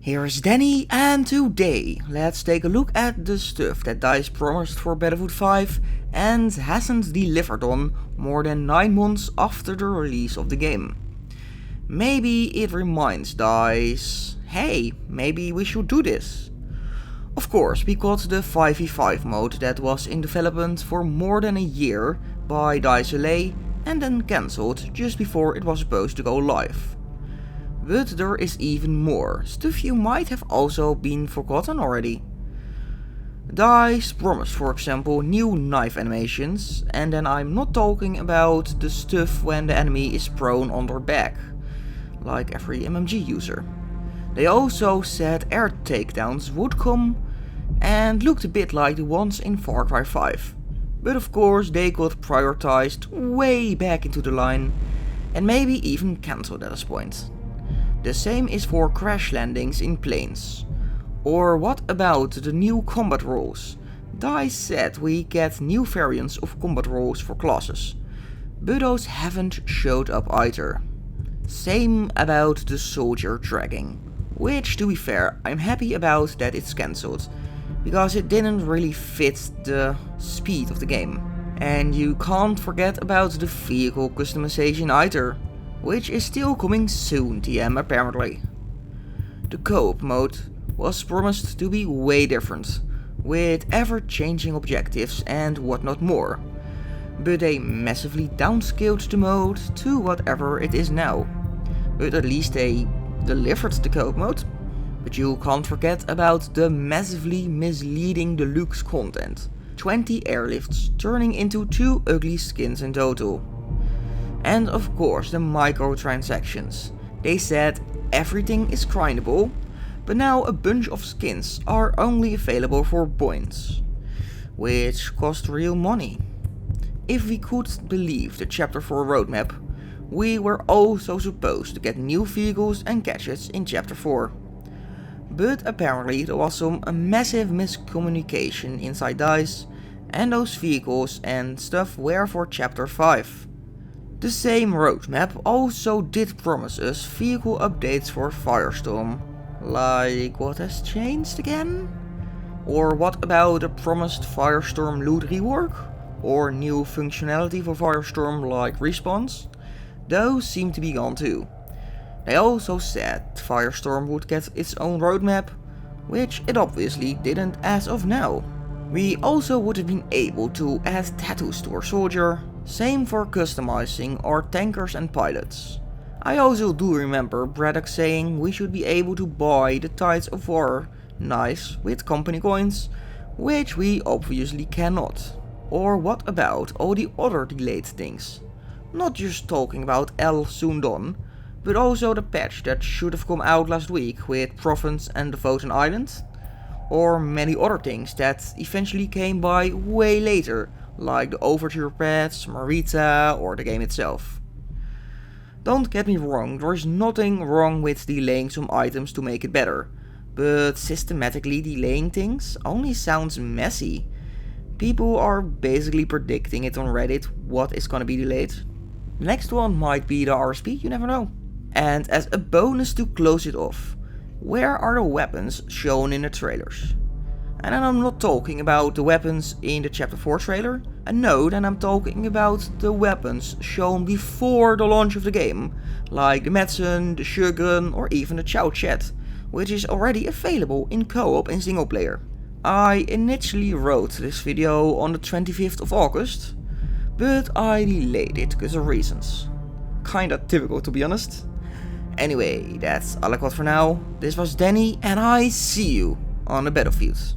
Here's Danny, and today let's take a look at the stuff that DICE promised for Battlefield 5 and hasn't delivered on more than 9 months after the release of the game. Maybe it reminds DICE, hey, maybe we should do this. Of course, we got the 5v5 mode that was in development for more than a year by DICE LA and then cancelled just before it was supposed to go live. But there is even more, stuff you might have also been forgotten already. DICE promised, for example, new knife animations, and then I'm not talking about the stuff when the enemy is prone on their back, like every MMG user. They also said air takedowns would come and looked a bit like the ones in Far Cry 5. But of course they got prioritized way back into the line and maybe even cancelled at this point. The same is for crash landings in planes. Or what about the new combat rules? DICE said we get new variants of combat rules for classes, but those haven't showed up either. Same about the soldier dragging, which to be fair I'm happy about that it's cancelled, because it didn't really fit the speed of the game. And you can't forget about the vehicle customization either, which is still coming soon, TM apparently. The co-op mode was promised to be way different, with ever-changing objectives and whatnot more, but they massively downscaled the mode to whatever it is now. But at least they delivered the co-op mode. But you can't forget about the massively misleading deluxe content. 20 airlifts turning into 2 ugly skins in total. And of course the microtransactions. They said everything is grindable, but now a bunch of skins are only available for points, which cost real money. If we could believe the Chapter 4 roadmap, we were also supposed to get new vehicles and gadgets in Chapter 4. But apparently there was some massive miscommunication inside DICE, and those vehicles and stuff were for Chapter 5. The same roadmap also did promise us vehicle updates for Firestorm. Like what has changed again? Or what about the promised Firestorm loot rework? Or new functionality for Firestorm like respawns? Those seem to be gone too. They also said Firestorm would get its own roadmap, which it obviously didn't as of now. We also would have been able to add tattoos to our soldier, same for customizing our tankers and pilots. I also do remember Braddock saying we should be able to buy the Tides of War knives with company coins, which we obviously cannot. Or what about all the other delayed things? Not just talking about El Sundon, but also the patch that should have come out last week with Provence and the Voten Island, or many other things that eventually came by way later, like the Overture patch, Marita, or the game itself. Don't get me wrong, there is nothing wrong with delaying some items to make it better, but systematically delaying things only sounds messy. People are basically predicting it on Reddit what is gonna be delayed. The next one might be the RSP, you never know. And as a bonus to close it off, where are the weapons shown in the trailers? And then I'm not talking about the weapons in the Chapter 4 trailer, and no, then I'm talking about the weapons shown before the launch of the game, like the Madsen, the Shotgun, or even the Chow Chat, which is already available in co-op and single player. I initially wrote this video on the 25th of August, but I delayed it because of reasons. Kinda typical, to be honest. Anyway, that's all I got for now. This was Danny, and I see you on the battlefield.